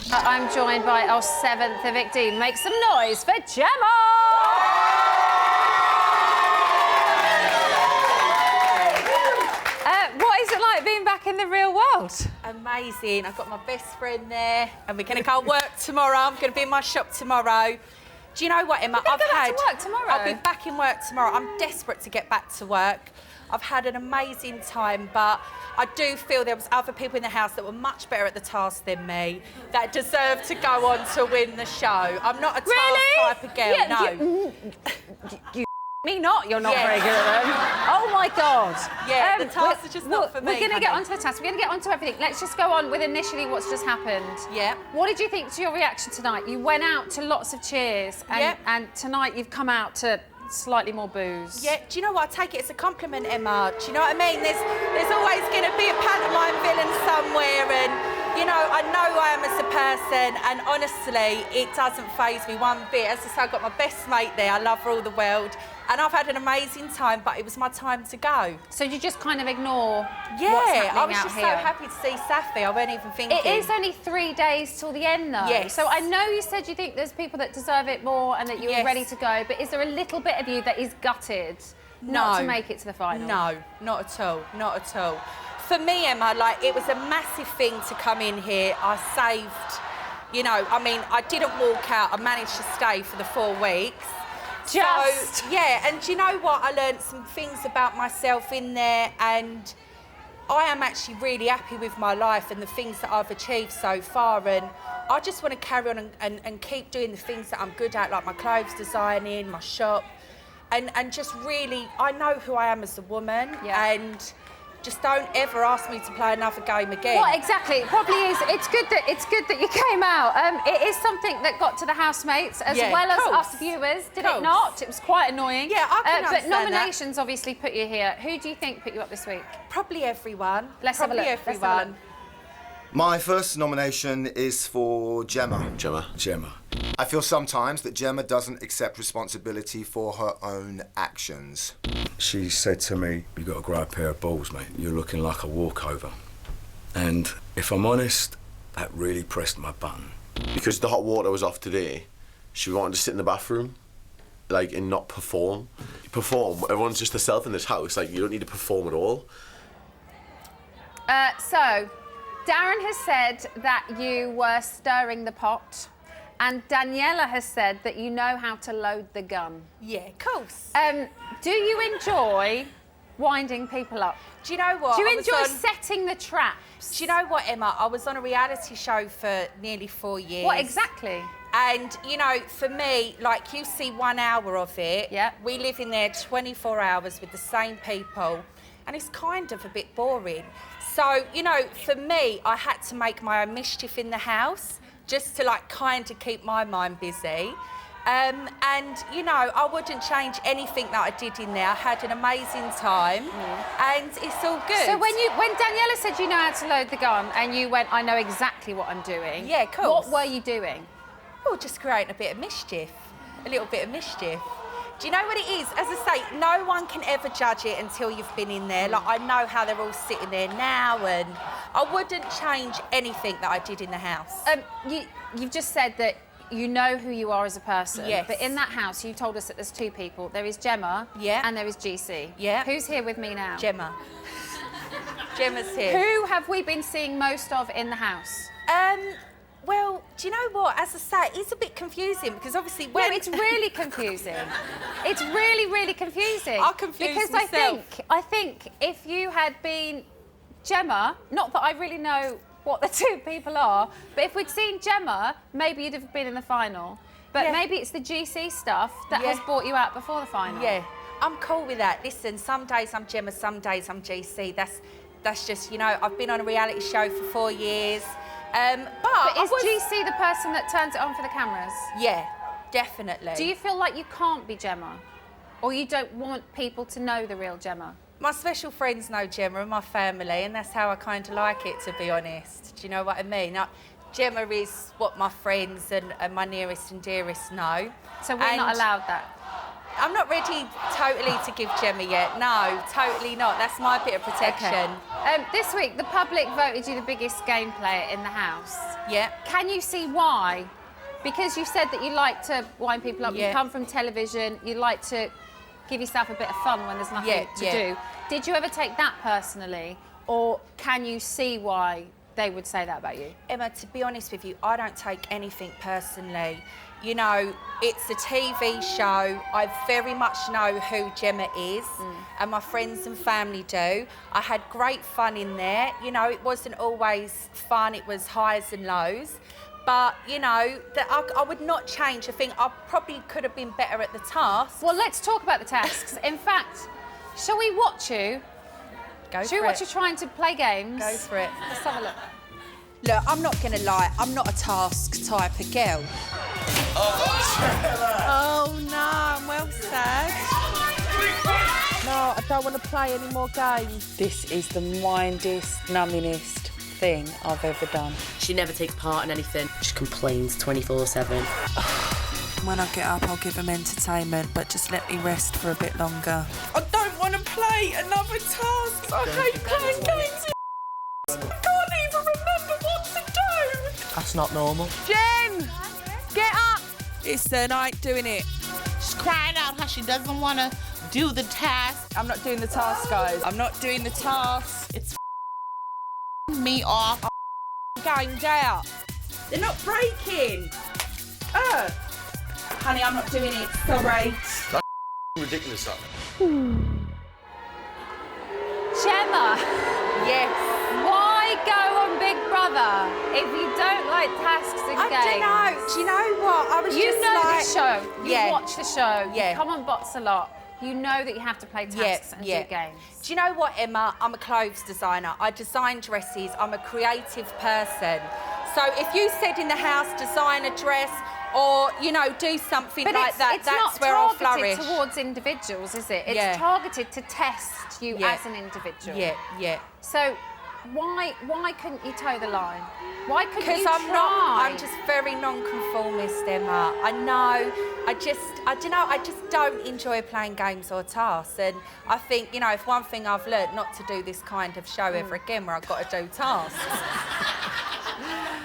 I'm joined by our 7th evictee. Make some noise for Gemma! What is it like being back in the real world? Amazing. I've got my best friend there and we're going to go work tomorrow. I'm going to be in my shop tomorrow. Do you know what, Emma? You're gonna go back to work tomorrow? I'll be back in work tomorrow. I'm desperate to get back to work. I've had an amazing time, but I do feel there was other people in the house that were much better at the task than me, that deserve to go on to win the show. I'm not a task type of girl, Yeah, no. You me not, you're not very good at them. Oh my God. Yeah, the tasks are just not for me. We're going to get onto the tasks, we're going to get onto everything. Let's just go on with initially what's just happened. Yeah. What did you think to your reaction tonight? You went out to lots of cheers, and tonight you've come out to slightly more booze. Yeah, do you know what? I take it as a compliment, Emma. Do you know what I mean? There's always going to be a pantomime villain somewhere, and, you know, I know who I am as a person, and honestly, it doesn't faze me one bit. As I say, I've got my best mate there. I love her all the world. And I've had an amazing time, but it was my time to go. So you just kind of ignore what's happening I was just out so here. happy to see Safi. I weren't even thinking. It is only 3 days till the end, though. Yes. So I know you said you think there's people that deserve it more and that you're ready to go, but is there a little bit of you that is gutted not to make it to the final? No, not at all, not at all. For me, Emma, like, it was a massive thing to come in here. I saved, you know, I mean, I didn't walk out. I managed to stay for the 4 weeks. Just. So, yeah, and do you know what? I learned some things about myself in there, and I am actually really happy with my life and the things that I've achieved so far, and I just want to carry on and keep doing the things that I'm good at, like my clothes designing, my shop, and just really, I know who I am as a woman, and just don't ever ask me to play another game again. Well, exactly. It probably is. It's good that you came out. It is something that got to the housemates as well as us viewers, did it not? It was quite annoying. Yeah, I can But understand nominations obviously put you here. Who do you think put you up this week? Probably everyone. Let's have a look. Everyone. My first nomination is for Gemma. Gemma. I feel sometimes that Gemma doesn't accept responsibility for her own actions. She said to me, "You got to grow a pair of balls, mate. You're looking like a walkover." And if I'm honest, that really pressed my button. Because the hot water was off today, she wanted to sit in the bathroom, like, and not perform. Perform. Everyone's just herself in this house. Like, you don't need to perform at all. So, Darren has said that you were stirring the pot, and Daniela has said that you know how to load the gun. Yeah, of course. Do you enjoy winding people up? Do you know what? Do you enjoy setting the traps? Do you know what, Emma? I was on a reality show for nearly 4 years. What exactly? And, you know, for me, like, you see 1 hour of it. Yeah. We live in there 24 hours with the same people, and it's kind of a bit boring. So, you know, for me, I had to make my own mischief in the house just to, like, kind of keep my mind busy. And, you know, I wouldn't change anything that I did in there. I had an amazing time, and it's all good. So when Daniela said you know how to load the gun and you went, I know exactly what I'm doing. Yeah, of course. What were you doing? Oh, just creating a bit of mischief. A little bit of mischief. Do you know what it is? As I say, no one can ever judge it until you've been in there. Like, I know how they're all sitting there now, and I wouldn't change anything that I did in the house. You've just said that you know who you are as a person. Yes. But in that house, you told us that there's 2 people. There is Gemma and there is GC. Yeah. Who's here with me now? Gemma. Gemma's here. Who have we been seeing most of in the house? Well, do you know what? As I say, it's a bit confusing because obviously when... No, it's really confusing. It's really, really confusing. I'll confuse because myself. I think if you had been Gemma, not that I really know what the 2 people are, but if we'd seen Gemma, maybe you'd have been in the final. But maybe it's the GC stuff that has brought you out before the final. Yeah, I'm cool with that. Listen, some days I'm Gemma, some days I'm GC. That's just, you know, I've been on a reality show for 4 years. But is GC the person that turns it on for the cameras? Yeah, definitely. Do you feel like you can't be Gemma? Or you don't want people to know the real Gemma? My special friends know Gemma and my family, and that's how I kind of like it, to be honest. Do you know what I mean? Gemma is what my friends and my nearest and dearest know. So we're not allowed that? I'm not ready totally to give Gemma yet. No, totally not. That's my bit of protection. This week, the public voted you the biggest game player in the house. Yeah. Can you see why? Because you said that you like to wind people up. Yeah. You come from television. You like to give yourself a bit of fun when there's nothing to do. Did you ever take that personally? Or can you see why they would say that about you? Emma, to be honest with you, I don't take anything personally. You know, it's a TV show. I very much know who Gemma is, and my friends and family do. I had great fun in there. You know, it wasn't always fun. It was highs and lows. But, you know, I would not change a thing. I probably could have been better at the task. Well, let's talk about the tasks. In fact, shall we watch you? Shall we watch you trying to play games? Go for it. Let's have a look. Look, I'm not going to lie. I'm not a task type of girl. Oh, no, I'm well sad. No, I don't want to play any more games. This is the mindiest, numbingest thing I've ever done. She never takes part in anything. She complains 24/7. When I get up, I'll give them entertainment, but just let me rest for a bit longer. I don't want to play another task. I hate playing games. I can't even remember what to do. That's not normal. Jen! Get up! Listen, I ain't doing it. She's crying out how she doesn't want to do the task. I'm not doing the task, guys. I'm not doing the task. It's me off. Gamed out. They're not breaking. Honey, I'm not doing it. Sorry. That's ridiculous, that. Gemma, Yes. why go on Big Brother if you don't like tasks and I games? don't know. Do you know what? I was You just know like... the show. You Yeah. watch the show. Yeah. You come on Bots a lot. You know that you have to play tasks and do games. Do you know what, Emma? I'm a clothes designer. I design dresses. I'm a creative person. So if you said in the house, design a dress or, you know, do something But like that, that's where I'll it's not flourish. targeted towards individuals, is it? It's Yeah. targeted to test you Yeah. as an individual. Yeah, yeah. So why couldn't you toe the line? Why couldn't you Because try? I'm just very non-conformist, Emma. I know. I just don't enjoy playing games or tasks. And I think, you know, if one thing I've learnt, not to do this kind of show ever again where I've got to do tasks.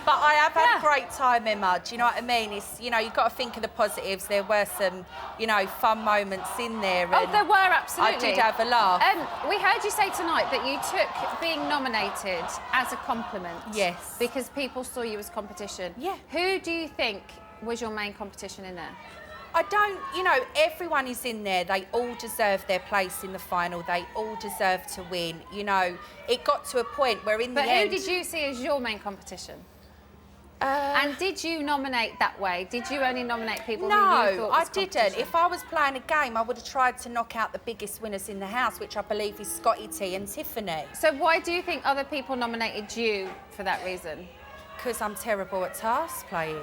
But I have had a great time, Emma. Do you know what I mean? It's, you know, you've got to think of the positives. There were some, you know, fun moments in there. Oh, And there were, absolutely. I did have a laugh. We heard you say tonight that you took being nominated as a compliment. Yes. Because people saw you as competition. Yeah. Who do you think was your main competition in there? I don't, you know, everyone is in there. They all deserve their place in the final. They all deserve to win. You know, it got to a point where in the end... But who did you see as your main competition? And did you nominate that way? Did you only nominate people who you thought No, was I didn't. competition? If I was playing a game, I would have tried to knock out the biggest winners in the house, which I believe is Scotty T and Tiffany. So why do you think other people nominated you for that reason? Because I'm terrible at task playing.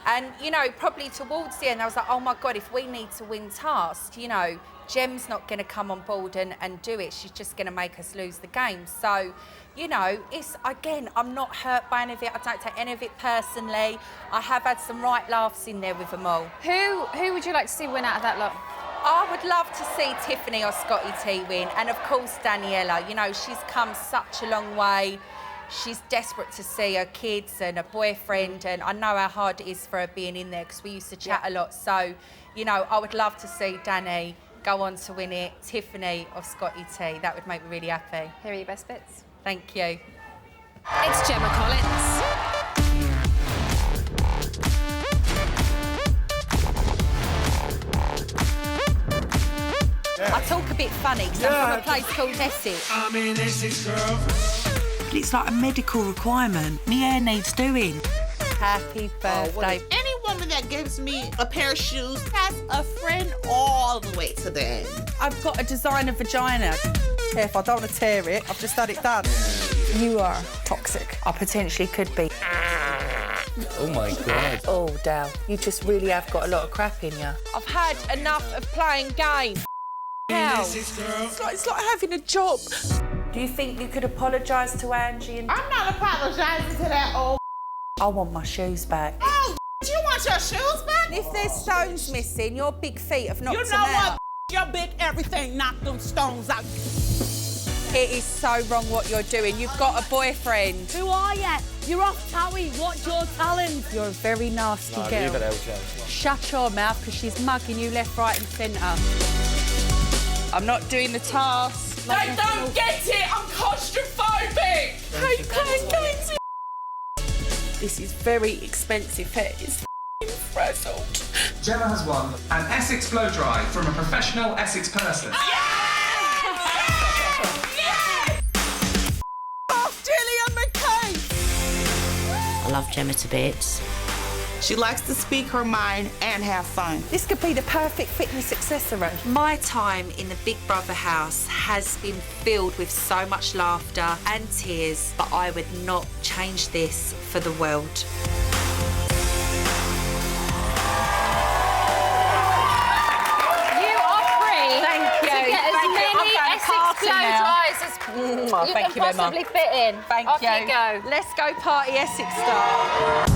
And, you know, probably towards the end, I was like, oh, my God, if we need to win tasks, you know, Gem's not going to come on board and do it. She's just going to make us lose the game. So, you know, it's, again, I'm not hurt by any of it. I don't take any of it personally. I have had some right laughs in there with them all. Who would you like to see win out of that lot? I would love to see Tiffany or Scotty T win. And, of course, Daniela. You know, she's come such a long way. She's desperate to see her kids and her boyfriend, and I know how hard it is for her being in there because we used to chat a lot. So, you know, I would love to see Danny go on to win it, Tiffany or Scotty T. That would make me really happy. Here are your best bits. Thank you. It's Gemma Collins. I talk a bit funny because I'm from a place called Essex. I'm in Essex, girl. It's like a medical requirement. My hair needs doing. Happy birthday. Any woman that gives me a pair of shoes has a friend all the way to the end. I've got a designer vagina. Careful, I don't want to tear it. I've just had it done. You are toxic. I potentially could be. Oh my God. Oh, Dal, you just really have got a lot of crap in you. I've had enough of playing games. Essex, girl. It's like having a job. Do you think you could apologise to Angie and... I'm not apologizing to that old. I want my shoes back. Oh, you want want your shoes back? If there's stones missing, your big feet have knocked You them know out. what? Your big everything knocked them stones out. It is so wrong what you're doing. You've got a boyfriend. Who are you? You're off Towie. What's your talent? You're a very nasty girl. Leave it, LJ. Shut your mouth, because she's mugging you left, right and centre. I'm not doing the task. They don't get it! I'm claustrophobic! How you playing games? This is very expensive. It's frazzled. Gemma has won an Essex blow dry from a professional Essex person. I love Gemma to bits. She likes to speak her mind and have fun. This could be the perfect fitness accessory. My time in the Big Brother house has been filled with so much laughter and tears, but I would not change this for the world. You are free Thank you. to get as Thank you. I'm many going Essex party blow now. dries as you Thank can you, Emma. possibly fit in. Thank Off you. you go. Let's go party Essex style.